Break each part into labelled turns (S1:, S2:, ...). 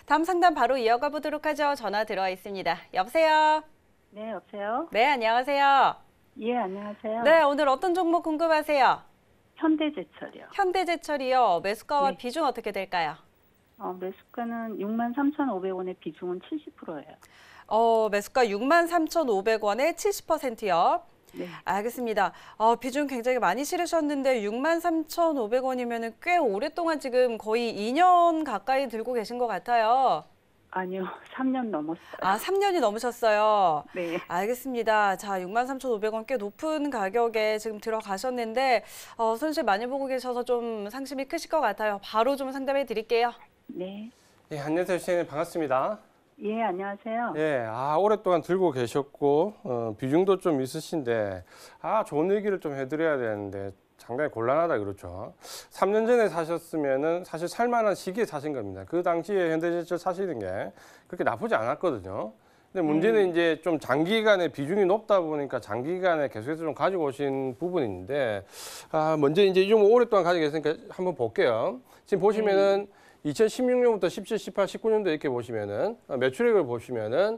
S1: 다음 상담 바로 이어가 보도록 하죠. 전화 들어와 있습니다. 여보세요?
S2: 네, 여보세요?
S1: 네, 안녕하세요.
S2: 예, 안녕하세요.
S1: 네, 오늘 어떤 종목 궁금하세요?
S2: 현대제철이요.
S1: 현대제철이요. 매수가와
S2: 네.
S1: 비중 어떻게 될까요?
S2: 매수가는 63,500원에 비중은 70%예요.
S1: 매수가 63,500원에 70%요.
S2: 네.
S1: 알겠습니다. 비중 굉장히 많이 실으셨는데 63,500원이면 꽤 오랫동안 지금 거의 2년 가까이 들고 계신 것 같아요.
S2: 아니요, 3년 넘었어요.
S1: 3년이 넘으셨어요.
S2: 네.
S1: 알겠습니다. 자, 63,500원 꽤 높은 가격에 지금 들어가셨는데 손실 많이 보고 계셔서 좀 상심이 크실 것 같아요. 바로 좀 상담해 드릴게요.
S2: 네.
S3: 예, 안녕하세요, 시장님 반갑습니다.
S2: 예, 안녕하세요.
S3: 예, 오랫동안 들고 계셨고 비중도 좀 있으신데 좋은 얘기를 좀 해드려야 되는데 상당히 곤란하다 그렇죠. 3년 전에 사셨으면은 사실 살만한 시기에 사신 겁니다. 그 당시에 현대제철 사시는 게 그렇게 나쁘지 않았거든요. 근데 문제는 이제 좀 장기간에 비중이 높다 보니까 장기간에 계속해서 좀 가지고 오신 부분인데 먼저 이제 이 종목 오랫동안 가지고 계시니까 한번 볼게요. 지금 보시면은 2016년부터 17, 18, 19년도 이렇게 보시면은 매출액을 보시면은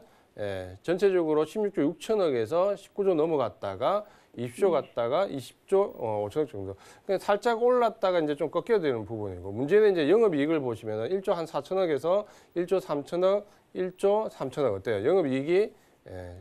S3: 전체적으로 16조 6천억에서 19조 넘어갔다가 20조 갔다가 20조 5천억 정도. 그러니까 살짝 올랐다가 이제 좀 꺾여드는 부분이고 문제는 이제 영업이익을 보시면은 1조 한 4천억에서 1조 3천억, 1조 3천억 어때요? 영업이익이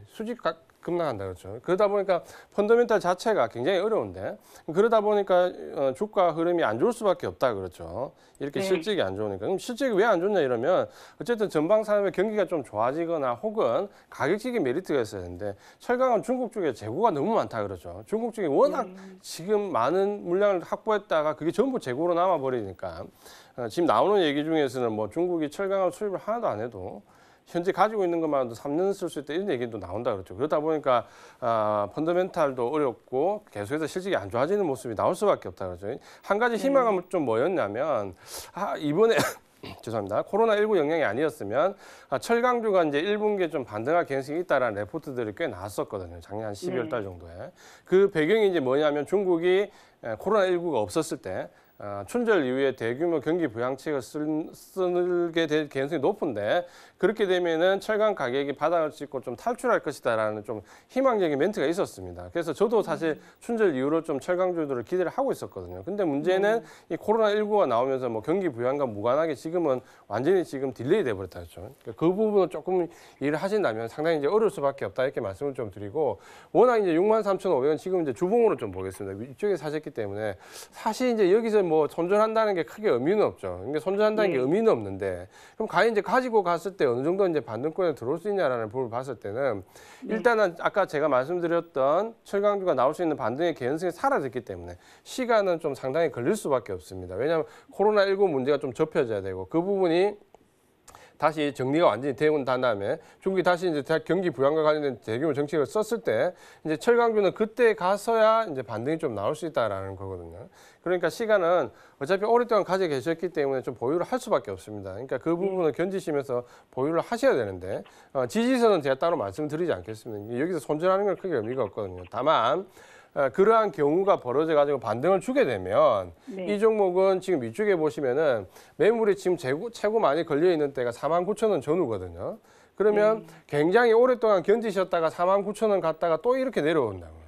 S3: 수직 급락한다 그렇죠. 그러다 보니까 펀더멘탈 자체가 굉장히 어려운데 그러다 보니까 주가 흐름이 안 좋을 수밖에 없다 그렇죠. 이렇게
S2: 네.
S3: 실적이 안 좋으니까 그럼 실적이 왜 안 좋냐 이러면 어쨌든 전방 산업의 경기가 좀 좋아지거나 혹은 가격적인 메리트가 있어야 되는데 철강은 중국 쪽에 재고가 너무 많다 그러죠. 중국 쪽에 워낙 지금 많은 물량을 확보했다가 그게 전부 재고로 남아 버리니까 지금 나오는 얘기 중에서는 뭐 중국이 철강을 수입을 하나도 안 해도 현재 가지고 있는 것만으로도 3년 쓸 수 있다 이런 얘기도 나온다 그렇죠. 그러다 보니까 펀더멘탈도 어렵고 계속해서 실적이 안 좋아지는 모습이 나올 수밖에 없다 그렇죠. 한 가지 희망은 좀 뭐였냐면 이번에 죄송합니다. 코로나19 영향이 아니었으면 철강주가 이제 1분기에 좀 반등할 가능성이 있다라는 레포트들이 꽤 나왔었거든요. 작년 한 12월 달 정도에. 그 배경이 이제 뭐냐면 중국이 코로나19가 없었을 때 춘절 이후에 대규모 경기 부양책을 쓰게 될 가능성이 높은데 그렇게 되면은 철강 가격이 바닥을 찍고 좀 탈출할 것이다라는 좀 희망적인 멘트가 있었습니다. 그래서 저도 사실 춘절 이후로 좀 철강주들을 기대를 하고 있었거든요. 근데 문제는 이 코로나19가 나오면서 뭐 경기 부양과 무관하게 지금은 완전히 지금 딜레이 돼 버렸다 그렇죠. 그 부분을 조금 이해를 하신다면 상당히 이제 어려울 수밖에 없다 이렇게 말씀을 좀 드리고 워낙 이제 63,500원 지금 이제 주봉으로 좀 보겠습니다. 이쪽에 사셨기 때문에 사실 이제 여기서 뭐 손절한다는 게 크게 의미는 없죠. 그러니까 손절한다는 게 의미는 없는데 그럼 과연 이제 가지고 갔을 때 어느 정도 이제 반등권에 들어올 수 있냐라는 부분을 봤을 때는 일단은 아까 제가 말씀드렸던 철강주가 나올 수 있는 반등의 개연성이 사라졌기 때문에 시간은 좀 상당히 걸릴 수밖에 없습니다. 왜냐하면 코로나19 문제가 좀 접혀져야 되고 그 부분이 다시 정리가 완전히 되고 난 다음에 중국이 다시 이제 경기 부양과 관련된 대규모 정책을 썼을 때 이제 철강주는 그때 가서야 이제 반등이 좀 나올 수 있다라는 거거든요. 그러니까 시간은 어차피 오랫동안 가지고 계셨기 때문에 좀 보유를 할 수밖에 없습니다. 그러니까 그 부분을 견디시면서 보유를 하셔야 되는데 지지선은 제가 따로 말씀드리지 않겠습니다. 여기서 손절하는 건 크게 의미가 없거든요. 다만 그러한 경우가 벌어져 가지고 반등을 주게 되면 이 종목은 지금 위쪽에 보시면은 매물이 지금 최고 많이 걸려 있는 때가 49,000원 전후거든요. 그러면 굉장히 오랫동안 견디셨다가 49,000원 갔다가 또 이렇게 내려온다고요.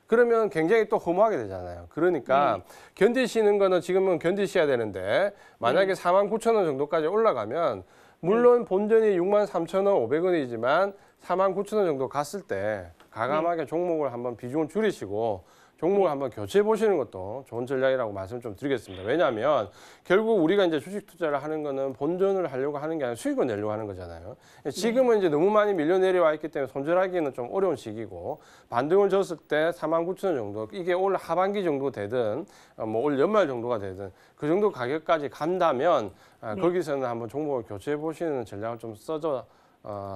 S3: 그러면 굉장히 또 허무하게 되잖아요. 그러니까 견디시는 거는 지금은 견디셔야 되는데 만약에 49,000원 정도까지 올라가면 물론 본전이 63,500원이지만 49,000원 정도 갔을 때 과감하게 종목을 한번 비중을 줄이시고 종목을 한번 교체해 보시는 것도 좋은 전략이라고 말씀 좀 드리겠습니다. 왜냐하면 결국 우리가 이제 주식 투자를 하는 거는 본전을 하려고 하는 게 아니라 수익을 내려고 하는 거잖아요. 지금은 이제 너무 많이 밀려 내려와 있기 때문에 손절하기는 좀 어려운 시기고 반등을 줬을 때 49,000원 정도 이게 올 하반기 정도 되든 뭐 올 연말 정도가 되든 그 정도 가격까지 간다면 거기서는 한번 종목을 교체해 보시는 전략을 좀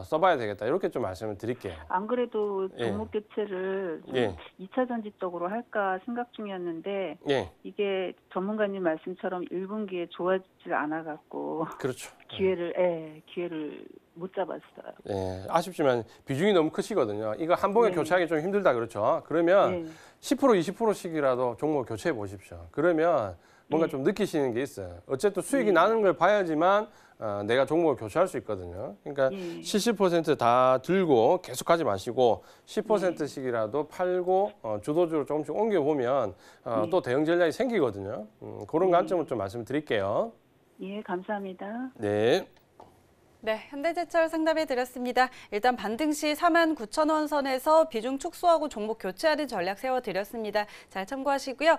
S3: 써봐야 되겠다. 이렇게 좀 말씀을 드릴게요.
S2: 안 그래도 종목 교체를 좀 2차 전지적으로 할까 생각 중이었는데 이게 전문가님 말씀처럼 1분기에 좋아지질 않아갖고
S3: 그렇죠.
S2: 기회를 못 잡았어요.
S3: 예, 아쉽지만 비중이 너무 크시거든요. 이거 한 번에 교체하기 좀 힘들다 그렇죠. 그러면 10% 20%씩이라도 종목 교체해 보십시오. 그러면 뭔가 좀 느끼시는 게 있어요. 어쨌든 수익이 나는 걸 봐야지만 내가 종목을 교체할 수 있거든요. 그러니까 70%다 들고 계속 가지 마시고 10%씩이라도 팔고 주도주로 조금씩 옮겨보면 또 대응 전략이 생기거든요. 그런 관점을 좀 말씀드릴게요.
S2: 예, 감사합니다.
S3: 네.
S1: 네, 현대제철 상담해 드렸습니다. 일단 반등 시 49,000원 선에서 비중 축소하고 종목 교체하는 전략 세워드렸습니다. 잘 참고하시고요.